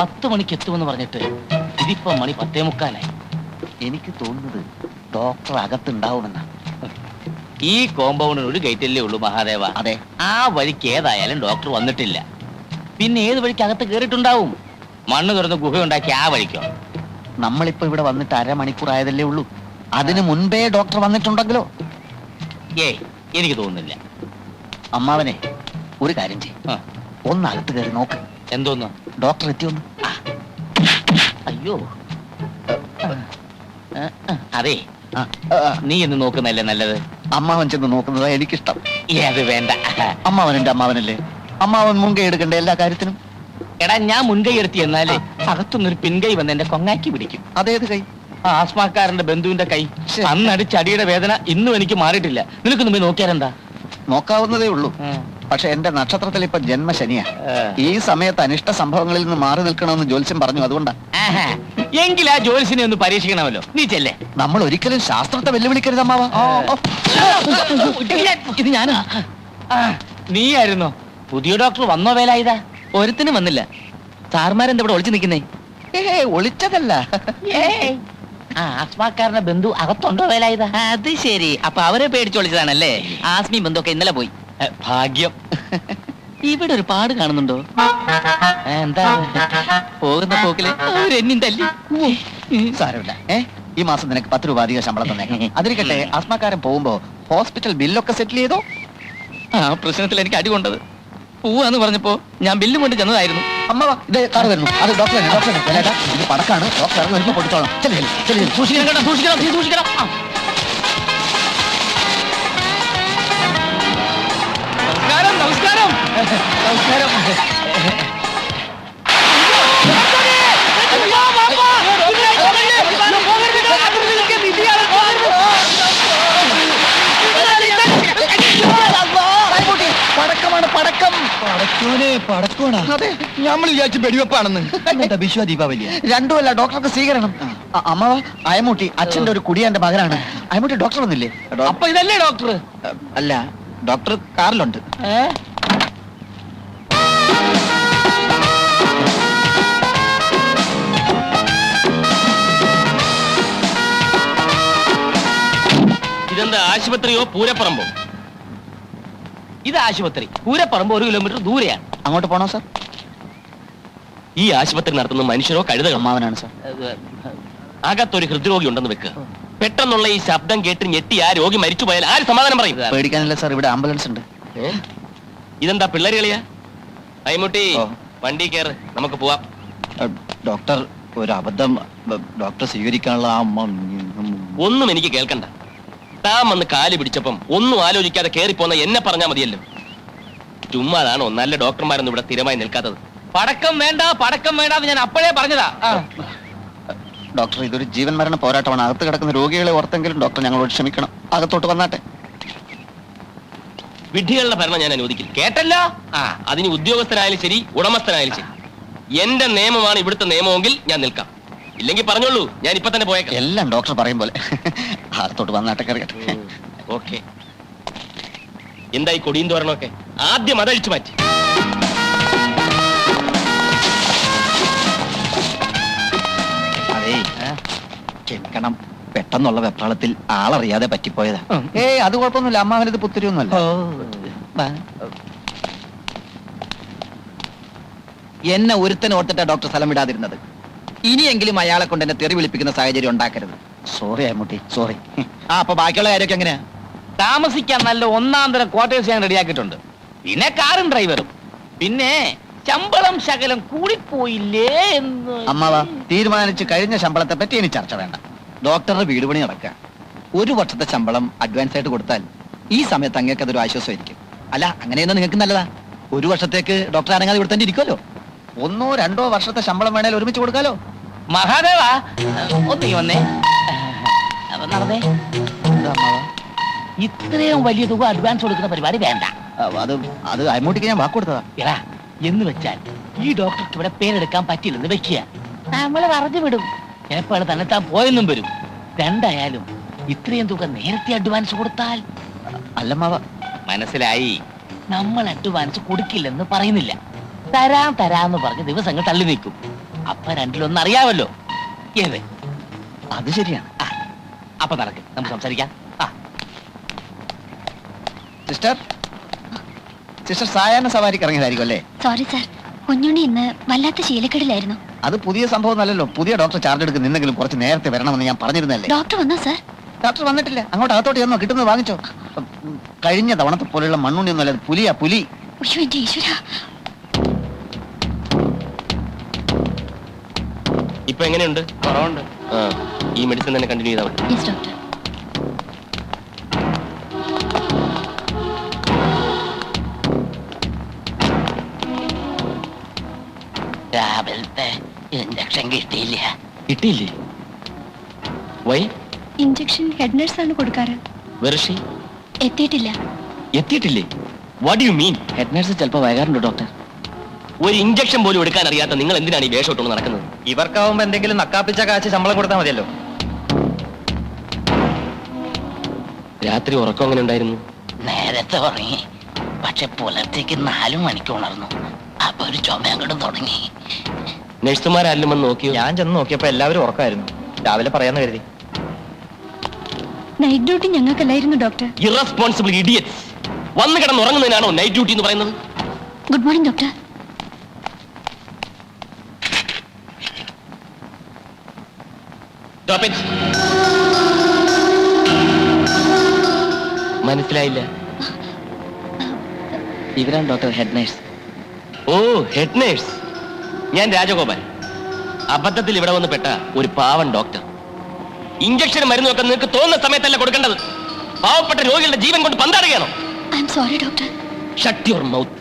10 മണിക്ക് എത്തുമെന്ന് പറഞ്ഞിട്ട് ഇതിപ്പോ മണി 10:45. എനിക്ക് തോന്നുന്നത് ഡോക്ടർ അകത്തുണ്ടാവുമെന്നാ. ഈ കോമ്പൗണ്ടിന് ഒരു ഗേറ്റല്ലേ ഉള്ളൂ മഹാദേവ. അതെ. ആ വഴിക്ക് ഏതായാലും ഡോക്ടർ വന്നിട്ടില്ല. പിന്നെ ഏത് വഴിക്ക് അകത്ത് കേറിയിട്ടുണ്ടാവും? മണ്ണ് തുറന്ന് ഗുഹയുണ്ടാക്കി ആ വഴിക്കോ? നമ്മളിപ്പോ ഇവിടെ വന്നിട്ട് അരമണിക്കൂർ ആയതല്ലേ ഉള്ളൂ. അതിനു മുൻപേ ഡോക്ടർ വന്നിട്ടുണ്ടെങ്കിലോ? ഏയ്, എനിക്ക് തോന്നുന്നില്ല. അമ്മാവനെ ഒരു കാര്യം ചെയ്യും, ഒന്ന് അകത്ത് കയറി നോക്ക്. എന്തോന്ന്? ഡോക്ടർ എത്തിയൊന്ന്. അയ്യോ, അതെ, നീ എന്ന് നോക്കുന്നല്ലേ നല്ലത്. അമ്മാവൻ ചെന്ന് നോക്കുന്നതാ എനിക്കിഷ്ടം. അത് വേണ്ട. അമ്മാവൻ എന്റെ അമ്മാവനല്ലേ, അമ്മാവൻ മുൻകൈ എടുക്കണ്ടേ എല്ലാ കാര്യത്തിനും. എടാ, ഞാൻ മുൻകൈ എടുത്തി എന്നാലേ അകത്തുനിന്നൊരു പിൻകൈ വന്ന് എന്റെ കൊങ്ങാക്കി പിടിക്കും. അതേത് കൈ? ആസ്മാക്കാരന്റെ ബന്ധുവിന്റെ കൈ. അന്നടിച്ച് അടിയുടെ വേദന ഇന്നും എനിക്ക് മാറിയിട്ടില്ല. നിനക്കൊന്നും പോയി നോക്കിയാലെന്താ? നോക്കാവുന്നതേ ഉള്ളൂ. പക്ഷെ എന്റെ നക്ഷത്രത്തിൽ ഇപ്പൊ ജന്മശനിയാ. ഈ സമയത്ത് അനിഷ്ട സംഭവങ്ങളിൽ നിന്ന് മാറി നിൽക്കണമെന്ന് ജ്യോത്സ്യം പറഞ്ഞു. അതുകൊണ്ടാ. എങ്കിൽ ആ ജ്യോത്സ്യനെ ഒന്ന് പരീക്ഷിക്കണമല്ലോ. നീ ചെല്ലേ. നമ്മൾ ഒരിക്കലും ശാസ്ത്രത്തെ വെല്ലുവിളിക്കരുത് അമ്മാവ. ഇത് ഞാനാ. നീയായിരുന്നോ? പുതിയ ഡോക്ടർ വന്നോ വേലായുധ? ഒരുത്തിനും വന്നില്ല. സാർമാരെന്താ ഇവിടെ ഒളിച്ചു നിൽക്കുന്നേ? ഒളിച്ചതല്ല. ആസ്മാക്കാരന്റെ ബന്ധു അകത്തുണ്ടോ വേലായുധ? അത് ശരി. അപ്പൊ അവരെ പേടിച്ചൊളിച്ചതാണല്ലേ? ആസ്മി ബന്ധുക്കെ ഇന്നലെ പോയി. ഭാഗ്യം. ഇവിടെ ഒരു പാട് കാണുന്നുണ്ടോ? എന്താ? പോകുന്ന പോക്കില് അവരെന്നും തല്ലി. സാരമില്ല. ഈ മാസം നിനക്ക് 10 രൂപ അധികം ശമ്പളം തന്നേക്കാം. അതിരിക്കട്ടെ, ആസ്മാക്കാരൻ പോകുമ്പോ ഹോസ്പിറ്റൽ ബില്ലൊക്കെ സെറ്റിൽ ചെയ്തോ? ആ പ്രശ്നത്തിൽ എനിക്ക് അടി കൊണ്ടത്. പോവാന്ന് പറഞ്ഞപ്പോ ഞാൻ ബില്ലും കൊണ്ട് ചെന്നതായിരുന്നു. അമ്മവാ, ഇത് കാറ് വരുന്നു. അത് ഡോക്ടറെ ഇത് പടക്കാണ്. ഡോക്ടർ ഇറങ്ങി വരുമ്പോ കൊടുത്തോളാം. സൂക്ഷിക്കണം കേട്ടോ, സൂക്ഷിക്കണം, നീ സൂക്ഷിക്കണം. നമസ്കാരം, നമസ്കാരം, നമസ്കാരം. പടക്കമാണ്, പടക്കം. അതെ, നമ്മൾ വിചാരിച്ചു വെടിവെപ്പാണെന്ന്. വിശ്വ ദീപാവലിയ രണ്ടുമല്ല, ഡോക്ടർക്ക് സ്വീകരണം. അമ്മാവ, അയമൂട്ടി അച്ഛന്റെ ഒരു കുടിയാന്റെ മകനാണ്. അയമൂട്ടി ഡോക്ടർ വന്നില്ലേ? അപ്പൊ ഇതല്ലേ ഡോക്ടർ? അല്ല, ഡോക്ടർ കാറിലുണ്ട്. ഇതെന്താ, ആശുപത്രിയോ പൂരപ്പറമ്പോ? ഇത് ആശുപത്രി. പൂരപ്പറമ്പ് 1 കിലോമീറ്റർ ദൂരെയാണ്. അങ്ങോട്ട് പോണോ സാർ? ഈ ആശുപത്രി നടത്തുന്ന മനുഷ്യരോ കഴുതയോ? അമ്മാവനാണ് സാർ. അകത്തൊരു ഹൃദ്രോഗി ഉണ്ടെന്ന് വെക്കുക. പെട്ടെന്നുള്ള ഈ ശബ്ദം കേട്ട് ഞെട്ടി ആ രോഗി മരിച്ചു പോയാൽ ആര് സമാധാനം പറയും? പേടിക്കാനില്ല സാർ, ഇവിടെ ആംബുലൻസ് ഉണ്ട്. ഇതെന്താ പിള്ളേര് കളിയാ? അയ്മുട്ടി, വണ്ടി കയറ്, നമുക്ക് പോവാം. ഡോക്ടർ, ഒരു അബദ്ധം. ഡോക്ടർ സ്വീകരിക്കാനുള്ള ഒന്നും എനിക്ക് കേൾക്കണ്ട. താൻ വന്ന് കാല് പിടിച്ചപ്പം ഒന്നും ആലോചിക്കാതെ കേറിപ്പോന്ന എന്നെ പറഞ്ഞാൽ മതിയല്ലോ. ചുമ്മാതാണോ നല്ല ഡോക്ടർമാരൊന്നും ഇവിടെ സ്ഥിരമായി നിൽക്കാത്തത്? പടക്കം വേണ്ട, പടക്കം വേണ്ട, ഞാൻ അപ്പോഴേ പറഞ്ഞതാ. ഡോക്ടർ, ഇതൊരു ജീവൻ മരണ പോരാട്ടമാണ്. അകത്ത് കിടക്കുന്ന രോഗികളെ ഓർത്തെങ്കിലും ഡോക്ടർ ഞങ്ങളോട് ക്ഷമിക്കണം. അകത്തോട്ട് വന്നാട്ടെ. വിഡ്ഢികളുടെ ഭരണം ഞാൻ അനുവദിക്കില്ല. കേട്ടല്ലോ? അതിന് ഉദ്യോഗസ്ഥനായാലും ശരി, ഉടമസ്ഥനായാലും ശരി, എന്റെ നിയമമാണ് ഇവിടുത്തെ നിയമമെങ്കിൽ ഞാൻ നിൽക്കാം. ഇല്ലെങ്കിൽ പറഞ്ഞോളൂ, ഞാൻ ഇപ്പൊ തന്നെ പോയേക്കാം. എല്ലാം ഡോക്ടർ പറയും പോലെ. അകത്തോട്ട് വന്നാട്ടെ, കറിയട്ടെ. ഓക്കെ. എന്തായി കൊടിയും തോരണമൊക്കെ? ആദ്യം അതഴിച്ചു മാറ്റി. അതേ, ക്ഷമിക്കണം, പെട്ടെന്നുള്ള വെപ്രാളത്തിൽ ആളറിയാതെ പറ്റിപ്പോയതാ. അത് കുഴപ്പമൊന്നുമില്ല. അമ്മാവനത് പുത്തിരിയൊന്നുമല്ല. എന്നെ ഒരുത്തൻ ഓർത്തിട്ടാ ഡോക്ടർ സ്ഥലം വിടാതിരുന്നത്. ഇനിയെങ്കിലും അയാളെ കൊണ്ട് എന്നെ തെറി വിളിപ്പിക്കുന്ന സാഹചര്യം ഉണ്ടാക്കരുത്. Sorry Ammutty, sorry. അപ്പൊ ബാക്കിയുള്ള കാര്യമൊക്കെ എങ്ങനെയാ? താമസിക്കാൻ നല്ല 1-ാം തരം ക്വാർട്ടേഴ്സ് ഞാൻ റെഡിയാക്കിയിട്ടുണ്ട്. പിന്നെ കാറും ഡ്രൈവറും. പിന്നെ ശമ്പളം ശകലം കൂടിപ്പോയില്ലേ എന്ന്. അമ്മാവ, തീരുമാനിച്ച് കഴിഞ്ഞ ശമ്പളത്തെ പറ്റി ഇനി ചർച്ച വേണ്ട. ഡോക്ടറുടെ വീട് പണി നടക്കുക. 1 വർഷത്തെ ശമ്പളം അഡ്വാൻസ് ആയിട്ട് കൊടുത്താൽ ഈ സമയത്ത് അങ്ങേക്ക് അതൊരു ആശ്വാസമായിരിക്കും. അല്ല, അങ്ങനെയൊന്നും നിങ്ങൾക്ക് നല്ലതാ. 1 വർഷത്തേക്ക് ഡോക്ടർ അനങ്ങാതെ ഇവിടെ തന്നെ ഇരിക്കുമല്ലോ. 1 or 2 വർഷത്തെ ശമ്പളം വേണേൽ ഒരുമിച്ച് കൊടുക്കാലോ. മഹാദേവ, ഒന്നീ വന്നേ. നടന്നേ. ഇത്രയും വലിയ തുക അഡ്വാൻസ് കൊടുക്കുന്ന പരിപാടി വേണ്ട. അത് അമ്മൂട്ടിക്ക് ഞാൻ വാക്ക് കൊടുത്തതാ. എടാ, എന്ന് വെച്ചാൽ ഈ ഡോക്ടർക്ക് ഇവിടെ പേരെടുക്കാൻ പറ്റില്ലെന്ന് വെക്കുക. നമ്മളെ പറഞ്ഞു വിടും. ചിലപ്പോൾ തന്നെ താൻ പോയെന്നും വരും. രണ്ടായാലും ഇത്രയും തുക നേരത്തെ അഡ്വാൻസ് കൊടുത്താൽ. അല്ലമ്മാവ, മനസ്സിലായി. നമ്മൾ അഡ്വാൻസ് കൊടുക്കില്ലെന്ന് പറയുന്നില്ല. തരാന്ന് പറഞ്ഞ് ദിവസങ്ങൾ തള്ളി നീക്കും. അപ്പൊ രണ്ടിലൊന്നും അറിയാമല്ലോ. ഏത്? അത് ശരിയാണ്. അപ്പൊ നടക്ക്, നമുക്ക് സംസാരിക്കാം. സിസ്റ്റർ സിസ്റ്റർ സായാഹ്ന സവാരിക്ക് ഇറങ്ങിയതായിരിക്കും അല്ലേ? സോറി സാർ, കുഞ്ഞുണ്ണി ഇന്ന് വല്ലാത്ത ശീലക്കേടിലായിരുന്നു. അത് പുതിയ സംഭവം അല്ലല്ലോ. പുതിയ ഡോക്ടർ ചാർജ് എടുക്കുന്ന നിന്നെങ്കിലും കുറച്ച് നേരത്തെ വരണമെന്ന് ഞാൻ പറഞ്ഞിരുന്നല്ലേ. ഡോക്ടർ വന്നോ സാർ? ഡോക്ടർ വന്നിട്ടില്ല. അങ്ങോട്ട് അകത്തോട്ട് ചെന്നോ, കിട്ടുന്നത് വാങ്ങിച്ചോ. കഴിഞ്ഞ തവണത്തെ പോലെയുള്ള മണ്ണുണ്ണിയൊന്നും അല്ല, പുലിയാ പുലി. അയ്യോ എന്റെ ഈശ്വര. ഇപ്പൊ എങ്ങനെയുണ്ട്? കുറവുണ്ട്. ഈ മെഡിസിൻ തന്നെ കണ്ടിന്യൂ ചെയ്താൽ മതി. Yes doctor. രാവിലത്തെ ഇഞ്ചക്ഷൻ കിട്ടിയില്ല. കിട്ടിയില്ലേ? വൈ? ഇഞ്ചക്ഷൻ ഹെഡ് നഴ്സ് ആണ് കൊടുക്കാറ്. വെർഷി എത്തിയിട്ടില്ല. എത്തിയിട്ടില്ലേ? What you mean? Head nurse ചിലപ്പോൾ വൈകാറുണ്ട് ഡോക്ടർ. ഒരു ഇഞ്ചക്ഷൻ പോലും എടുക്കാൻ അറിയാത്ത നിങ്ങൾ എന്തിനാണ് ഈ വേഷം ഇട്ടുകൊണ്ട് നടക്കുന്നത്? ഇവർക്കാവുമ്പോ എന്തെങ്കിലും നക്കാപ്പിച്ച കാശ് ശമ്പളം കൊടുത്താൽ മതിയല്ലോ. രാത്രി ഉറക്കം എങ്ങനെ ഉണ്ടായിരുന്നു? നേരത്തെ ഉറങ്ങി, പക്ഷെ പുലർച്ചയ്ക്ക് 4 മണിക്ക് ഉണർന്നു. അപ്പൊ ഒരു ചുമ അങ്ങോട്ടും തുടങ്ങി. നഴ്സുമാരെല്ലാം വന്ന് നോക്കിയോ? ഞാൻ ചെന്ന് നോക്കിയപ്പോ എല്ലാവരും ഉറക്കമായിരുന്നു. രാവിലെ പറയാന്ന് കരുതി. നൈറ്റ് ഡ്യൂട്ടി ഞങ്ങൾക്കല്ലായിരുന്നു ഡോക്ടർ. Irresponsible idiots. വന്ന് കിടന്ന് ഉറങ്ങുന്നതിനാണോ നൈറ്റ് ഡ്യൂട്ടി എന്ന് പറയുന്നത്? Good morning doctor. Stop it. മനസ്സിലായില്ല. ഇവരാണ് ഡോക്ടർ ഹെഡ് നഴ്സ്. ഓ, ഹെഡ് നേഴ്സ്. ഞാൻ രാജഗോപാൽ. അബദ്ധത്തിൽ ഇവിടെ വന്ന് പെട്ട ഒരു പാവൻ ഡോക്ടർ. ഇഞ്ചക്ഷൻ മരുന്നൊക്കെ നിങ്ങൾക്ക് തോന്നുന്ന സമയത്തല്ല കൊടുക്കേണ്ടത്. പാവപ്പെട്ട രോഗികളുടെ ജീവൻ കൊണ്ട് പന്താടുകയാണോ? I'm sorry doctor. Shut your mouth.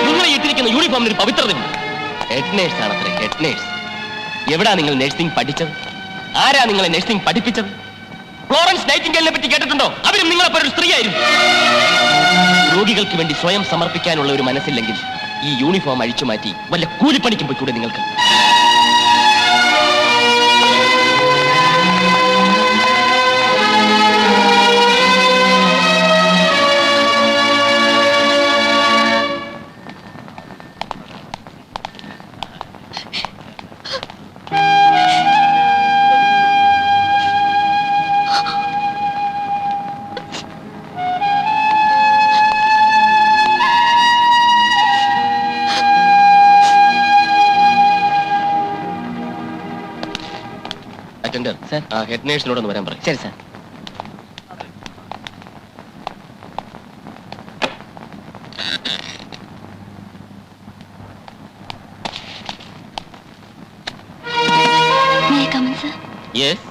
നിങ്ങൾ ഇട്ടിരിക്കുന്ന യൂണിഫോമിന് ഒരു പവിത്രതയുണ്ട്. ഹെഡ് നേഴ്സ് ആണത്രേ, ഹെഡ് നേഴ്സ്. എവിടാ നിങ്ങൾ നഴ്സിംഗ് പഠിച്ചത്? ആരാ നിങ്ങളെ നഴ്സിംഗ് പഠിപ്പിച്ചത്? ഫ്ലോറൻസ് നൈറ്റിംഗേലിനെ പറ്റി കേട്ടിട്ടുണ്ടോ? അവരും നിങ്ങളെപ്പോലെ ഒരു സ്ത്രീയായിരുന്നു. രോഗികൾക്ക് വേണ്ടി സ്വയം സമർപ്പിക്കാനുള്ള ഒരു മനസ്സില്ലെങ്കിൽ ഈ യൂണിഫോം അഴിച്ചു മാറ്റി വല്ല കൂലിപ്പണിക്കും പോയിക്കൂടെ നിങ്ങൾക്ക്? അറ്റൻഡർ, ഹെഡ് നേഴ്സിനോടൊന്ന് വരാൻ പറയും. ശരി sir. May I come in, sir? Yes.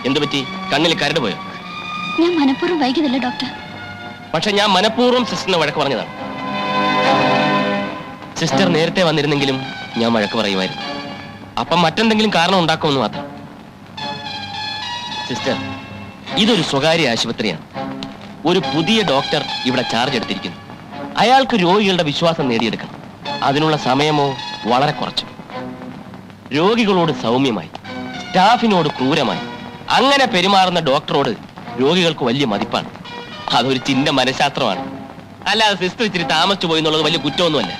എന്തു പറ്റി? കണ്ണിൽ കരട് പോയോ? ഞാൻ മനഃപൂർവ്വം വൈകിയതല്ല ഡോക്ടർ. പക്ഷെ ഞാൻ മനഃപൂർവ്വം സിസ്റ്ററിനെ വഴക്ക് പറഞ്ഞതാണ്. സിസ്റ്റർ നേരത്തെ വന്നിരുന്നെങ്കിലും ഞാൻ വഴക്ക് പറയുമായിരുന്നു. അപ്പം മറ്റെന്തെങ്കിലും കാരണം ഉണ്ടാക്കുമെന്ന് മാത്രം. സിസ്റ്റർ, ഇതൊരു സ്വകാര്യ ആശുപത്രിയാണ്. ഒരു പുതിയ ഡോക്ടർ ഇവിടെ ചാർജ് എടുത്തിരിക്കുന്നു. അയാൾക്ക് രോഗികളുടെ വിശ്വാസം നേടിയെടുക്കണം. അതിനുള്ള സമയമോ വളരെ കുറച്ചു. രോഗികളോട് സൗമ്യമായി, സ്റ്റാഫിനോട് ക്രൂരമായി അങ്ങനെ പെരുമാറുന്ന ഡോക്ടറോട് രോഗികൾക്ക് വലിയ മതിപ്പാണ്. അതൊരു ചിന്ന മനഃശാസ്ത്രമാണ്. അല്ലാതെ സിസ്റ്റർ ഇച്ചിരി താമസിച്ചു പോയി എന്നുള്ളത് വലിയ കുറ്റമൊന്നുമല്ല.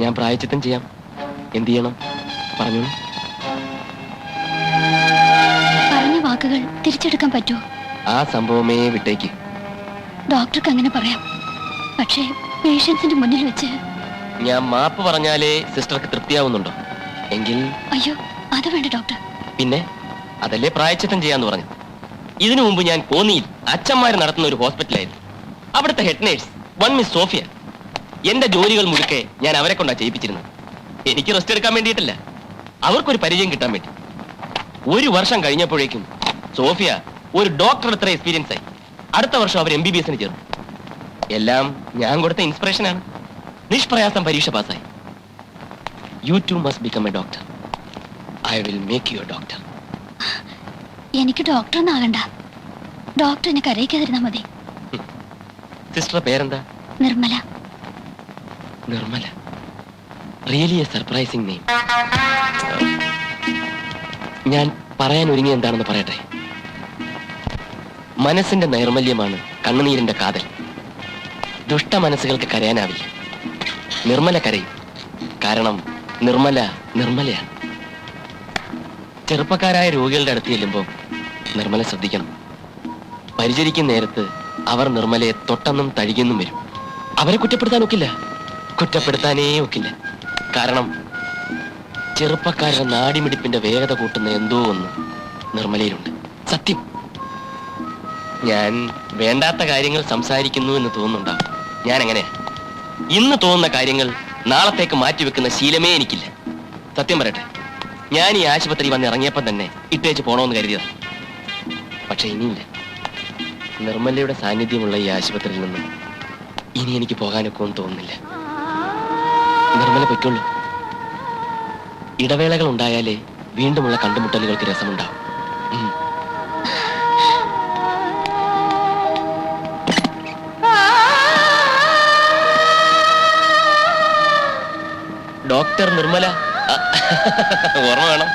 ഞാൻ പ്രായച്ചിത്തം ചെയ്യാം. എന്ത് ചെയ്യണം പറഞ്ഞോളൂ. പറഞ്ഞ വാക്കുകൾ തിരിച്ചെടുക്കാൻ പറ്റുമോ? ആ സംഭവമേ വിട്ടേക്ക്. ഡോക്ടർക്ക് അങ്ങനെ പറയാം, പക്ഷേ പേഷ്യൻസിന്റെ മുന്നിൽ വെച്ച് ഞാൻ മാപ്പ് പറഞ്ഞാലേ സിസ്റ്റർക്ക് തൃപ്തിയാവുന്നുണ്ടോ? എങ്കിൽ അയ്യോ അത് വേണ്ട ഡോക്ടർ. പിന്നെ അതല്ലേ പ്രായച്ചിത്തം ചെയ്യാന്ന് പറഞ്ഞു. ഇതിനു മുമ്പ് ഞാൻ കോന്നിയിൽ അച്ഛന്മാർ നടത്തുന്ന ഒരു ഹോസ്പിറ്റലായിരുന്നു. അവിടുത്തെ head nurse one miss Sophia. എന്റെ ജോലികൾ മുഴുക്കെ ഞാൻ അവരെ കൊണ്ടാ ചെയ്യിപ്പിച്ചിരുന്നത്. എനിക്ക് റെസ്റ്റ് എടുക്കാൻ വേണ്ടിയിട്ടല്ല, അവർക്കൊരു പരിചയം കിട്ടാൻ വേണ്ടി. 1 വർഷം കഴിഞ്ഞപ്പോഴേക്കും സോഫിയ ഒരു ഡോക്ടർ അത്ര എക്സ്പീരിയൻസ് ആയി. അടുത്ത വർഷം അവർ MBBSന് ചേർന്നു. എല്ലാം ഞാൻ കൊടുത്ത ഇൻസ്പിറേഷനാണ്. നിഷ്പ്രയാസം പരീക്ഷ പാസ്സായി. You too must become a doctor. I will make you a doctor. എനിക്ക് ഡോക്ടറൊന്നും ആകണ്ട. ഡോക്ടർ എന്നെ കരയിക്കാതിരുന്നാ മതി. സിസ്റ്റർ പേരെന്താ? Nirmala. Nirmala. Really a surprising name. ഞാൻ പറയാൻ ഒരുങ്ങി എന്താണെന്ന് പറയട്ടെ. മനസ്സിന്റെ നൈർമല്യമാണ് കണ്ണുനീരിന്റെ കാതൽ. ദുഷ്ട മനസ്സുകൾക്ക് കരയാനാവില്ല. നിർമ്മല കരയും. കാരണം നിർമ്മലയാണ്. ചെറുപ്പക്കാരായ രോഗികളുടെ അടുത്ത് ചെല്ലുമ്പോൾ നിർമ്മല ശ്രദ്ധിക്കണം. പരിചരിക്കുന്ന നേരത്ത് അവർ നിർമ്മലയെ തൊട്ടെന്നും തഴുകിയെന്നും വരും. അവരെ കുറ്റപ്പെടുത്താൻ ഒക്കില്ല. കുറ്റപ്പെടുത്താനേ ഒക്കില്ല. കാരണം ചെറുപ്പക്കാരുടെ നാടിമിടിപ്പിന്റെ വേഗത കൂട്ടുന്ന എന്തോ ഒന്ന് നിർമ്മലയിലുണ്ട്. സത്യം. ഞാൻ വേണ്ടാത്ത കാര്യങ്ങൾ സംസാരിക്കുന്നു എന്ന് തോന്നുന്നുണ്ടാവും. ഞാൻ എങ്ങനെയാ? ഇന്ന് തോന്നുന്ന കാര്യങ്ങൾ നാളത്തേക്ക് മാറ്റിവെക്കുന്ന ശീലമേ എനിക്കില്ല. സത്യം പറയട്ടെ, ഞാൻ ഈ ആശുപത്രി വന്ന് ഇറങ്ങിയപ്പം തന്നെ ഇട്ടേച്ച് പോണോന്ന് കരുതിയതാണ്. പക്ഷെ ഇനിയില്ല. നിർമ്മലയുടെ സാന്നിധ്യമുള്ള ഈ ആശുപത്രിയിൽ നിന്നും ഇനി എനിക്ക് പോകാനൊക്കെ ഒന്നും തോന്നുന്നില്ല. നിർമ്മല പൊയ്ക്കൊള്ളൂ. ഇടവേളകൾ ഉണ്ടായാലേ വീണ്ടുമുള്ള കണ്ടുമുട്ടലുകൾക്ക് രസമുണ്ടാവും. ഡോക്ടർ നിർമ്മല ഓർമ്മ വേണം.